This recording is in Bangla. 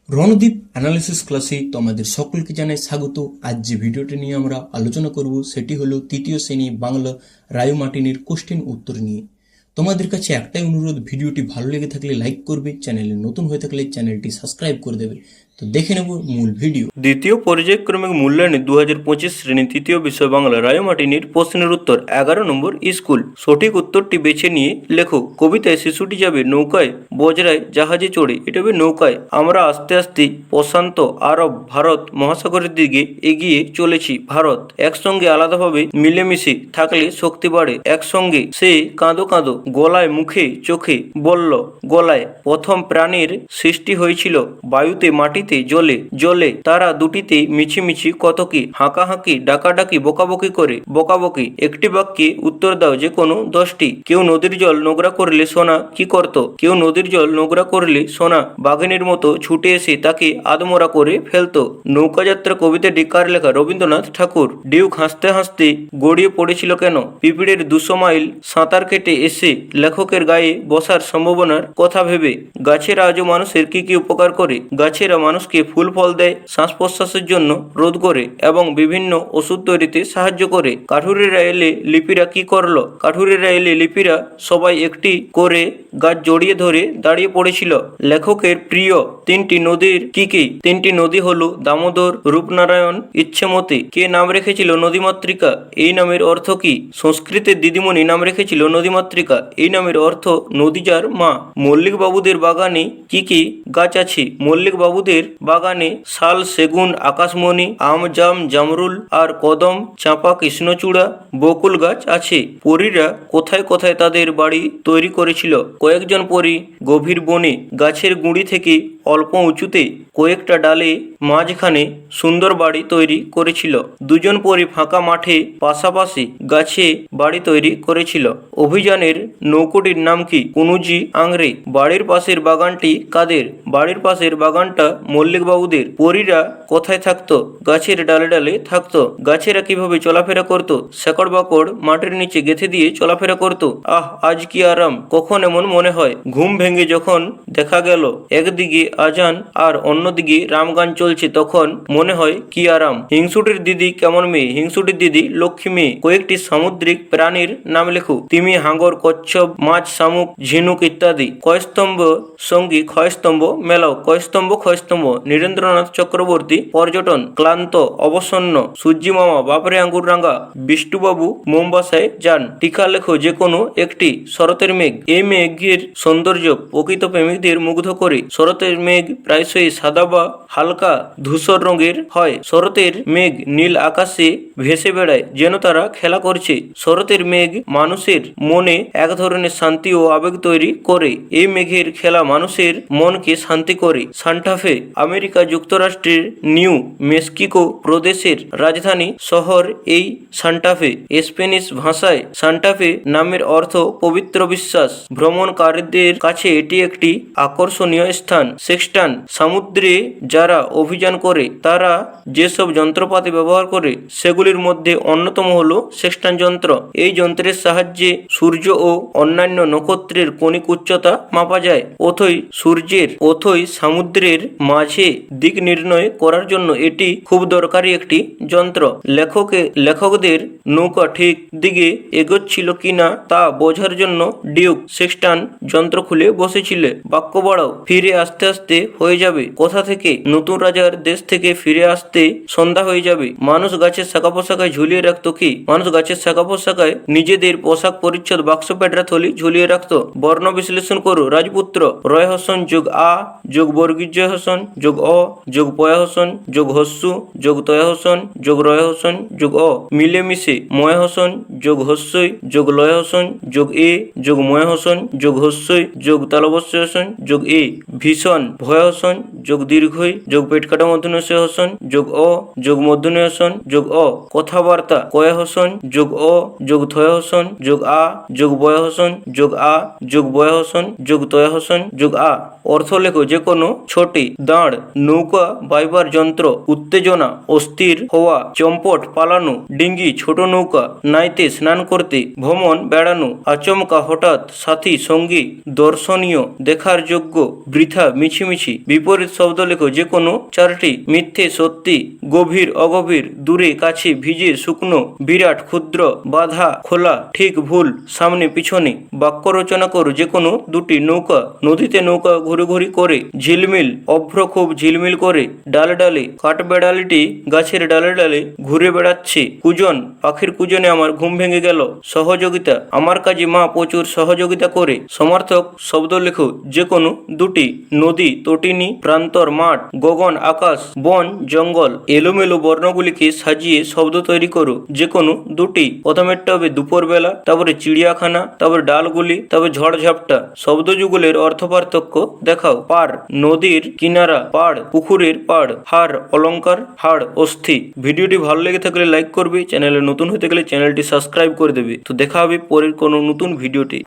রণদীপ অ্যানালিসিস ক্লাসে তোমাদের সকলকে জানাই স্বাগত। আজ যে ভিডিওটি নিয়ে আমরা আলোচনা করব সেটি হলো তৃতীয় শ্রেণী বাংলা রায় মার্টিনের কোশ্চেন উত্তর নিয়ে। তোমাদের কাছে একটাই অনুরোধ, ভিডিওটি ভালো লেগে থাকলে লাইক করবে, চ্যানেলে নতুন হয়ে থাকলে চ্যানেলটি সাবস্ক্রাইব করে দেবে। তো দেখে নেব মূল ভিডিও। দ্বিতীয় পর্যায়ক্রমিক মূল্যায়নে 2025 শ্রেণী তৃতীয় বিষয় বাংলা রায় মার্টিনের প্রশ্নের উত্তর 11 নম্বর স্কুল। সঠিক উত্তরটি বেছে নিয়ে লেখো। কবিতায় শিশুটি যাবে নৌকায়, বজরায় জাহাজে চড়ে, এটা হবে নৌকায়। আমরা আস্তে আস্তে প্রশান্ত আরব ভারত মহাসাগরের দিকে এগিয়ে চলেছি। ভারত একসঙ্গে আলাদাভাবে মিলেমিশে থাকলে শক্তি বাড়ে। একসঙ্গে সে কাঁদো কাঁদো, গলায় মুখে চোখে বলল গলায়। প্রথম প্রাণীর সৃষ্টি হয়েছিল বায়ুতে মাটিতে জলে জলে, তারা দুটিতে মিছিমিছি কত কি, হাঁকাহাঁকি ডাকাডাকি বকাবকি করে বকাবকি। একটি বাক্যে উত্তর দাও যে কোনো 10টি। কেউ নদীর জল নোংরা করলে সোনা কি করত? কেউ নদীর জল নোংরা করলে সোনা বাঘিনীর মতো ছুটে এসে তাকে আদমরা করে ফেলতো। নৌকাযাত্রা কবিতাটি কার লেখা? রবীন্দ্রনাথ ঠাকুর। ডিউক হাসতে হাসতে গড়িয়ে পড়েছিল কেন? পিঁপড়ের 200 মাইল সাঁতার কেটে এসে লেখকের গায়ে বসার সম্ভাবনার কথা ভেবে। গাছেরা আজও মানুষের কি কি উপকার করে? গাছেরা মানুষকে ফুল ফল দেয়, শ্বাস প্রশ্বাসের জন্য রোধ করে এবং বিভিন্ন ওষুধ তৈরিতে সাহায্য করে। কাঠুরেরা এলে লিপিরা কি করলো? কাঠুরেরা এলে লিপিরা সবাই একটি করে গাছ জড়িয়ে ধরে দাঁড়িয়ে পড়েছিল। লেখকের প্রিয় 3টি নদীর কি কি? 3টি নদী হলো দামোদর, রূপনারায়ণ, ইচ্ছেমতি। কে নাম রেখেছিল নদীমাতৃকা? এই নামের অর্থ কি? সংস্কৃতের দিদিমণি নাম রেখেছিল নদীমাতৃকা। এই নামের অর্থ নদীজার মা। মল্লিক বাবুদের বাগানে কি কি গাছ আছে? মল্লিক বাবুদের বাগানে শাল, সেগুন, আকাশমণি, আম, জাম, জামরুল আর কদম, চাঁপা, কৃষ্ণচূড়া, বকুল গাছ আছে। পরীরা কোথায় কোথায় তাদের বাড়ি তৈরি করেছিল? কয়েকজন পরী গভীর বনে গাছের গুঁড়ি থেকে অল্প উঁচুতে কয়েকটা ডালে মাঝখানে সুন্দর বাড়ি তৈরি করেছিল। 2জন পরী ফাঁকা মাঠে পাশাপাশি গাছে বাড়ি তৈরি করেছিল। অভিযানের নৌকোটির নাম কি? কুনুজি আংরে। বাড়ির পাশের বাগানটি কাদের? বাড়ির পাশের বাগানটা মল্লিক বাবুদের। পরীরা কোথায় থাকতো? গাছের ডালে ডালে থাকতো। গাছেরা কিভাবে চলাফেরা করত? শেকড় বাকড় মাটির নিচে গেঁথে দিয়ে চলাফেরা করত। আহ, আজ কি আরাম! কখন এমন মনে হয়? ঘুম ভেঙে যখন দেখা গেল একদিকে আজান আর অন্যদিকে রামগান চলছে, তখন মনে হয় কি আরাম। হিংসুটির দিদি কেমন মেয়ে? হিংসুটির দিদি লক্ষ্মী মেয়ে। কয়েকটি সামুদ্রিক প্রাণীর নাম লেখো। তিমি, হাঙ্গর, কচ্ছপ, মাছ, শামুক, ঝিনুক ইত্যাদি। কয়স্তম্ভ সঙ্গী ক্ষয়স্তম্ভ মেলাও। কয়স্তম্ভ ক্ষয়স্তম্ভ। নীরেন্দ্রনাথ চক্রবর্তী। পর্যটন। ক্লান্ত, অবসন্ন। সূর্যি মামা বাপরে আঙ্গুর রাঙ্গা। বিষ্টুবাবু মোমবাসায় যান। টিকা লেখো যে কোনো একটি। শরতের মেঘ। এই মেঘের সৌন্দর্য প্রকৃত প্রেমিকদের মুগ্ধ করে। শরতের মেঘ প্রায়শই সাদা বা হালকা ধূসর রঙের হয়। শরতের মেঘ নীল আকাশে ভেসে বেড়ায় যেন তারা খেলা করছে। শরতের মেঘ মানুষের মনে এক ধরনের শান্তি ও আবেগ তৈরি করে। এই মেঘের খেলা মানুষের মনকে শান্তি করে। সান্টাফে আমেরিকা যুক্তরাষ্ট্রের নিউ মেক্সিকো প্রদেশের রাজধানী শহর এই সান্টাফে। স্প্যানিশ ভাষায় সান্টাফে নামের অর্থ পবিত্র বিশ্বাস। ভ্রমণকারীদের কাছে এটি একটি আকর্ষণীয় স্থান। সেক্সটান। সমুদ্রে যারা অভিযান করে তারা যেসব যন্ত্রপাতি ব্যবহার করে সেগুলির মধ্যে অন্যতম হলো সেক্সটান যন্ত্র। এই যন্ত্রের সাহায্যে সূর্য ও অন্যান্য নক্ষত্রের কণিক উচ্চতা মাপা যায়। অথই সমুদ্রের মাঝে দিক নির্ণয় করার জন্য এটি খুব দরকারি একটি যন্ত্র। লেখকদের নৌকা ঠিক দিকে এগোচ্ছিল কিনা তা বোঝার জন্য ডিউক সেক্সটান যন্ত্র খুলে বসেছিল। বাক্য বাড়াও। ফিরে আসতে আসতে হয়ে যাবে। কোথা থেকে? নতুন রাজার দেশ থেকে ফিরে আসতে সন্ধ্যা হয়ে যাবে। মানুষ গাছের শাখা পোশাকায় ঝুলিয়ে রাখতো কি? মানুষ গাছের শাখা পোশাকায় নিজেদের পোশাক পরিচ্ছদ বাক্স পেটরা থলি ঝুলিয়ে রাখতো। বর্ণ বিশ্লেষণ করো। রাজপুত্র। রয় হসন যোগ আ যোগ বর্গীয় হসন যোগ অ যোগ পয়া হসন যোগ হস্যু যোগ তয়া হসন যোগ রয় হসন যোগ অ। মিলেমিশে। ময় হসন যোগ হস্যই যোগ লয় হসন যোগ এ যোগ ময় হসন যোগ হস্যই যোগ তালবস্য হসন যোগ এ। ভীষণ। ভয় হসন যোগ দীর্ঘই যোগ পেট কাটা মধ্যনয় হসন যোগ অ যোগ মধ্যনয় হসন যোগ অ। কথাবার্তা। কয় হসন যোগ অ যোগ থয় হসন যোগ আ যোগ বয় বয়হসন যোগ আ যোগ বয়হসন যোগ তয়হসন যোগ আ। অর্থ লেখো যে কোনো ছোটি, দাঁড়, নৌকা বাইবার যন্ত্র, উত্তেজনা, অস্থির হওয়া, চম্পট পালানো, ডিঙ্গি ছোট নৌকা, নাইতে স্নান করতে, ভ্রমণ বেড়ানো, আচমকা হঠাৎ, সাথী সঙ্গী, দর্শনীয় দেখার যোগ্য, বৃথা মিছিমিছি। বিপরীত শব্দ লেখো যে কোনো চারটি, মিথ্যে সত্যি, গভীর অগভীর, দূরে কাছে, ভিজে শুকনো, বিরাট ক্ষুদ্র, বাধা খোলা, ঠিক ভুল, সামনে পিছনে। বাক্য রচনা করো যে কোনো দুটি, নৌকা নদীতে নৌকা ঘুরি করে, ঝিলমিল অভ্র খুব ঝিলমিল করে, ডালে ডালে কাঠবেড়ালিটি গাছের ডালে ডালে ঘুরে বেড়াচ্ছে, কুজন পাখির কুজনে আমার ঘুম ভেঙে গেল, সহযোগিতা আমার কাজে মা প্রচুর সহযোগিতা করে। সমার্থক শব্দ লেখো যে কোনো দুটি, নদী তটিনী, প্রান্তর মাঠ, গগন আকাশ, বন জঙ্গল। এলোমেলো বর্ণগুলিকে সাজিয়ে শব্দ তৈরি করো যে কোনো দুটি। প্রথমেরটা হবে দুপুরবেলা, তারপরে চিড়িয়াখানা, তারপরে ডালগুলি, তারপরে ঝড়ঝাপটা। শব্দ যুগলের অর্থ পার্থক্য দেখাও। পার নদীর কিনারা, পাড় পুকুরের পাড়, হাড় অলংকার, হাড় অস্থি। ভিডিওটি ভালো লেগে থাকলে লাইক করবে, চ্যানেলে নতুন হতে গেলে চ্যানেলটি সাবস্ক্রাইব করে দেবে। তো দেখা হবে পরের কোনো নতুন ভিডিওটি।